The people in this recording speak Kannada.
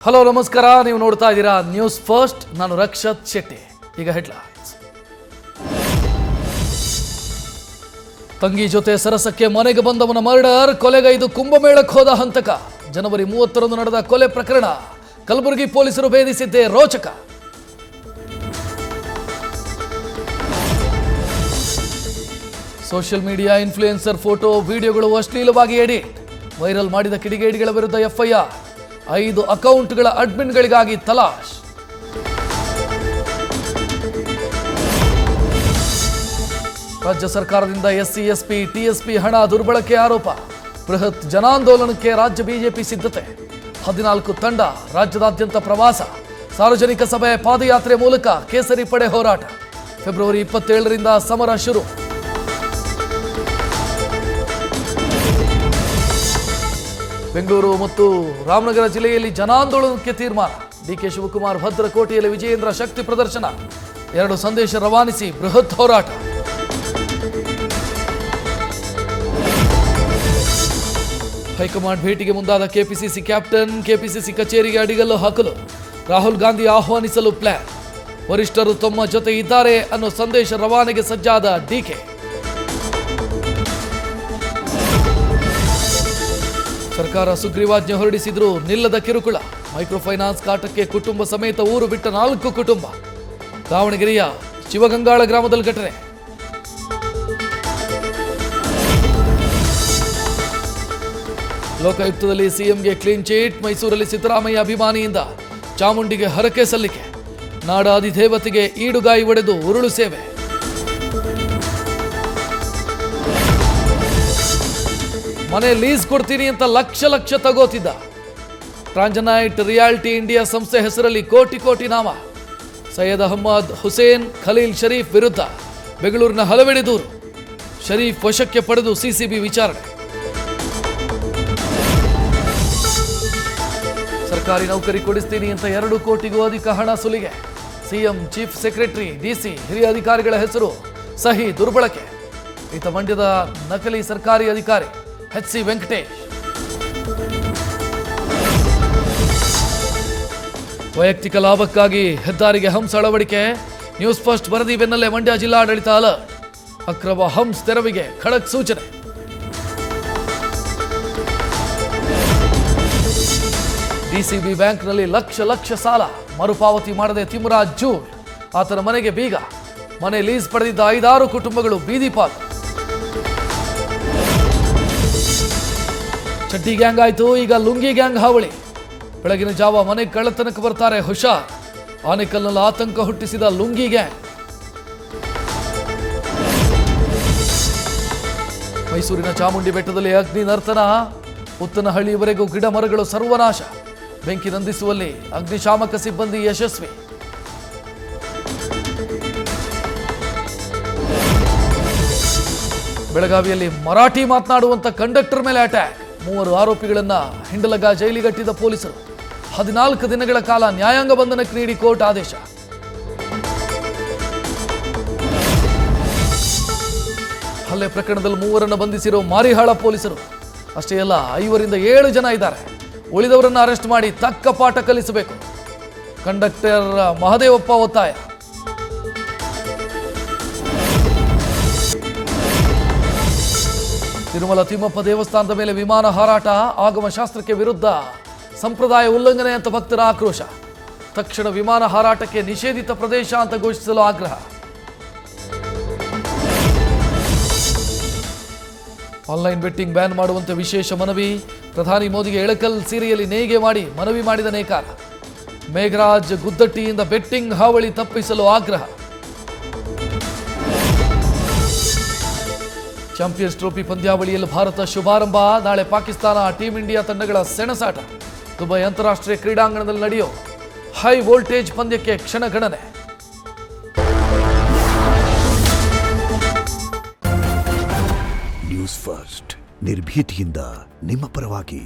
ಹಲೋ ನಮಸ್ಕಾರ, ನೀವು ನೋಡ್ತಾ ಇದ್ದೀರಾ ನ್ಯೂಸ್ ಫಸ್ಟ್. ನಾನು ರಕ್ಷತ್ ಶೆಟ್ಟಿ. ಈಗ ಹೆಡ್ಲೈನ್ಸ್. ತಂಗಿ ಜೊತೆ ಸರಸಕ್ಕೆ ಮನೆಗೆ ಬಂದವನ ಮರ್ಡರ್, ಕೊಲೆಗೈದು ಕುಂಭಮೇಳಕ್ಕೆ ಹೋದ ಹಂತಕ. ಜನವರಿ 30ರಂದು ನಡೆದ ಕೊಲೆ ಪ್ರಕರಣ ಕಲಬುರಗಿ ಪೊಲೀಸರು ಭೇದಿಸಿದ್ದೇ ರೋಚಕ. ಸೋಷಿಯಲ್ ಮೀಡಿಯಾ ಇನ್ಫ್ಲೂಯೆನ್ಸರ್ ಫೋಟೋ ವಿಡಿಯೋಗಳು ಅಶ್ಲೀಲವಾಗಿ ಎಡಿಟ್, ವೈರಲ್ ಮಾಡಿದ ಕಿಡಿಗೇಡಿಗಳ ವಿರುದ್ಧ ಎಫ್ಐಆರ್. 5 ಅಕೌಂಟ್ಗಳ ಅಡ್ಮಿನ್ಗಳಿಗಾಗಿ ತಲಾಶ್. ರಾಜ್ಯ ಸರ್ಕಾರದಿಂದ ಎಸ್ಸಿ, ಎಸ್ಪಿ, ಟಿಎಸ್ಪಿ ಹಣ ದುರ್ಬಳಕೆ ಆರೋಪ. ಬೃಹತ್ ಜನಾಂದೋಲನಕ್ಕೆ ರಾಜ್ಯ ಬಿಜೆಪಿ ಸಿದ್ಧತೆ. 14 ತಂಡ ರಾಜ್ಯದಾದ್ಯಂತ ಪ್ರವಾಸ. ಸಾರ್ವಜನಿಕ ಸಭೆ, ಪಾದಯಾತ್ರೆ ಮೂಲಕ ಕೇಸರಿ ಪಡೆ ಹೋರಾಟ. ಫೆಬ್ರವರಿ 27ರಿಂದ ಸಮರ ಶುರು. ಬೆಂಗಳೂರು ಮತ್ತು ರಾಮನಗರ ಜಿಲ್ಲೆಯಲ್ಲಿ ಜನಾಂದೋಲನಕ್ಕೆ ತೀರ್ಮಾನ. ಡಿಕೆ ಶಿವಕುಮಾರ್ ಭದ್ರಕೋಟೆಯಲ್ಲಿ ವಿಜಯೇಂದ್ರ ಶಕ್ತಿ ಪ್ರದರ್ಶನ. 2 ಸಂದೇಶ ರವಾನಿಸಿ ಬೃಹತ್ ಹೋರಾಟ. ಹೈಕಮಾಂಡ್ ಭೇಟಿಗೆ ಮುಂದಾದ ಕೆಪಿಸಿಸಿ ಕ್ಯಾಪ್ಟನ್. ಕೆಪಿಸಿಸಿ ಕಚೇರಿಗೆ ಅಡಿಗಲ್ಲು ಹಾಕಲು ರಾಹುಲ್ ಗಾಂಧಿ ಆಹ್ವಾನಿಸಲು ಪ್ಲಾನ್. ವರಿಷ್ಠರು ತಮ್ಮ ಜೊತೆ ಇದ್ದಾರೆ ಅನ್ನೋ ಸಂದೇಶ ರವಾನೆಗೆ ಸಜ್ಜಾದ ಡಿಕೆ. ಸರ್ಕಾರ ಸುಗ್ರೀವಾಜ್ಞೆ ಹೊರಡಿಸಿದ್ರೂ ನಿಲ್ಲದ ಕಿರುಕುಳ. ಮೈಕ್ರೋ ಫೈನಾನ್ಸ್ ಕಾಟಕ್ಕೆ ಕುಟುಂಬ ಸಮೇತ ಊರು ಬಿಟ್ಟ 4 ಕುಟುಂಬ. ದಾವಣಗೆರೆಯ ಶಿವಗಂಗಾಳ ಗ್ರಾಮದಲ್ಲಿ ಘಟನೆ. ಲೋಕಾಯುಕ್ತದಲ್ಲಿ ಸಿಎಂಗೆ ಕ್ಲೀನ್ ಚೀಟ್. ಮೈಸೂರಲ್ಲಿ ಸಿದ್ದರಾಮಯ್ಯ ಅಭಿಮಾನಿಯಿಂದ ಚಾಮುಂಡಿಗೆ ಹರಕೆ ಸಲ್ಲಿಕೆ. ನಾಡ ಅಧಿದೇವತೆಗೆ ಈಡುಗಾಯಿ ಒಡೆದು ಉರುಳು ಸೇವೆ. ಮನೆ ಲೀಸ್ ಕೊಡ್ತೀನಿ ಅಂತ ಲಕ್ಷ ತಗೋತಿದ್ದ. ಟ್ರಾಂಜನೈಟ್ ರಿಯಾಲಿಟಿ ಇಂಡಿಯಾ ಸಂಸ್ಥೆ ಹೆಸರಲ್ಲಿ ಕೋಟಿ ನಾಮ. ಸೈಯದ್ ಅಹಮ್ಮದ್ ಹುಸೇನ್ ಖಲೀಲ್ ಶರೀಫ್ ವಿರುದ್ಧ ಬೆಂಗಳೂರಿನ ಹಲವೆಡೆ ದೂರು. ಶರೀಫ್ ವಶಕ್ಕೆ ಪಡೆದು ಸಿಸಿಬಿ ವಿಚಾರಣೆ. ಸರ್ಕಾರಿ ನೌಕರಿ ಕೊಡಿಸ್ತೀನಿ ಅಂತ 2 ಕೋಟಿಗೂ ಅಧಿಕ ಹಣ ಸುಲಿಗೆ. ಸಿಎಂ, ಚೀಫ್ ಸೆಕ್ರೆಟರಿ, ಡಿಸಿ, ಹಿರಿಯ ಅಧಿಕಾರಿಗಳ ಹೆಸರು, ಸಹಿ ದುರ್ಬಳಕೆ. ಈತ ಮಂಡ್ಯದ ನಕಲಿ ಸರ್ಕಾರಿ ಅಧಿಕಾರಿ ಎಚ್.ಸಿ. ವೆಂಕಟೇಶ್. ವೈಯಕ್ತಿಕ ಲಾಭಕ್ಕಾಗಿ ಹೆದ್ದಾರಿಗೆ ಹಂಸ್ ಅಳವಡಿಕೆ. ನ್ಯೂಸ್ ಫಸ್ಟ್ ವರದಿ ಬೆನ್ನಲ್ಲೇ ಮಂಡ್ಯ ಜಿಲ್ಲಾಡಳಿತ ಅಲರ್ಟ್. ಅಕ್ರಮ ಹಂಸ್ ತೆರವಿಗೆ ಖಡಕ್ ಸೂಚನೆ. ಡಿಸಿಬಿ ಬ್ಯಾಂಕ್ನಲ್ಲಿ ಲಕ್ಷ ಸಾಲ ಮರುಪಾವತಿ ಮಾಡದೆ ತಿಮ್ಮರಾಜ್ ಜೂಡ್. ಆತನ ಮನೆಗೆ ಬೀಗ. ಮನೆ ಲೀಸ್ ಪಡೆದಿದ್ದ 5-6 ಕುಟುಂಬಗಳು ಬೀದಿ ಪಾಲು. ಚಡ್ಡಿ ಗ್ಯಾಂಗ್ ಆಯ್ತು, ಈಗ ಲುಂಗಿ ಗ್ಯಾಂಗ್ ಹಾವಳಿ. ಬೆಳಗಿನ ಜಾವ ಮನೆ ಕಳ್ಳತನಕ್ಕೆ ಬರ್ತಾರೆ ಹುಷಾರ್. ಆನೆಕಲ್ನಲ್ಲಿ ಆತಂಕ ಹುಟ್ಟಿಸಿದ ಲುಂಗಿ ಗ್ಯಾಂಗ್. ಮೈಸೂರಿನ ಚಾಮುಂಡಿ ಬೆಟ್ಟದಲ್ಲಿ ಅಗ್ನಿ ನರ್ತನ. ಉತ್ತನಹಳ್ಳಿಯವರೆಗೂ ಗಿಡ ಮರಗಳು ಸರ್ವನಾಶ. ಬೆಂಕಿ ನಂದಿಸುವಲ್ಲಿ ಅಗ್ನಿಶಾಮಕ ಸಿಬ್ಬಂದಿ ಯಶಸ್ವಿ. ಬೆಳಗಾವಿಯಲ್ಲಿ ಮರಾಠಿ ಮಾತನಾಡುವಂತ ಕಂಡಕ್ಟರ್ ಮೇಲೆ ಅಟ್ಯಾಕ್. 3 ಆರೋಪಿಗಳನ್ನ ಹಿಂಡಲಗ ಜೈಲಿಗಟ್ಟಿದ ಪೊಲೀಸರು. 14 ದಿನಗಳ ಕಾಲ ನ್ಯಾಯಾಂಗ ಬಂಧನಕ್ಕೆ ನೀಡಿ ಕೋರ್ಟ್ ಆದೇಶ. ಹಲ್ಲೆ ಪ್ರಕರಣದಲ್ಲಿ 3ರನ್ನು ಬಂಧಿಸಿರೋ ಮಾರಿಹಾಳ ಪೊಲೀಸರು. ಅಷ್ಟೇ ಅಲ್ಲ, 5ರಿಂದ 7 ಜನ ಇದ್ದಾರೆ. ಉಳಿದವರನ್ನು ಅರೆಸ್ಟ್ ಮಾಡಿ ತಕ್ಕ ಪಾಠ ಕಲಿಸಬೇಕು. ಕಂಡಕ್ಟರ್ ಮಹದೇವಪ್ಪ ಒತ್ತಾಯ. ತಿರುಮಲ ತಿಮ್ಮಪ್ಪ ದೇವಸ್ಥಾನದ ಮೇಲೆ ವಿಮಾನ ಹಾರಾಟ. ಆಗಮ ಶಾಸ್ತ್ರಕ್ಕೆ ವಿರುದ್ಧ, ಸಂಪ್ರದಾಯ ಉಲ್ಲಂಘನೆ ಅಂತ ಭಕ್ತರ ಆಕ್ರೋಶ. ತಕ್ಷಣ ವಿಮಾನ ಹಾರಾಟಕ್ಕೆ ನಿಷೇಧಿತ ಪ್ರದೇಶ ಅಂತ ಘೋಷಿಸಲು ಆಗ್ರಹ. ಆನ್ಲೈನ್ ಬೆಟ್ಟಿಂಗ್ ಬ್ಯಾನ್ ಮಾಡುವಂತೆ ವಿಶೇಷ ಮನವಿ. ಪ್ರಧಾನಿ ಮೋದಿಗೆ ಎಳಕಲ್ ಸೀರೆಯಲ್ಲಿ ನೇಯ್ಗೆ ಮಾಡಿ ಮನವಿ ಮಾಡಿದ ನೇಕಾರ. ಮೇಘರಾಜ್ ಗುದ್ದಟ್ಟಿಯಿಂದ ಬೆಟ್ಟಿಂಗ್ ಹಾವಳಿ ತಪ್ಪಿಸಲು ಆಗ್ರಹ. ಚಾಂಪಿಯನ್ಸ್ ಟ್ರೋಫಿ ಪಂದ್ಯಾವಳಿಯಲ್ಲಿ ಭಾರತ ಶುಭಾರಂಭ. ನಾಳೆ ಪಾಕಿಸ್ತಾನ, ಟೀಂ ಇಂಡಿಯಾ ತಂಡಗಳ ಸೆಣಸಾಟ. ದುಬೈ ಅಂತಾರಾಷ್ಟ್ರೀಯ ಕ್ರೀಡಾಂಗಣದಲ್ಲಿ ನಡೆಯೋ ಹೈ ವೋಲ್ಟೇಜ್ ಪಂದ್ಯಕ್ಕೆ ಕ್ಷಣಗಣನೆ. ನ್ಯೂಸ್ ಫಸ್ಟ್, ನಿರ್ಭೀತಿಯಿಂದ ನಿಮ್ಮ ಪರವಾಗಿ.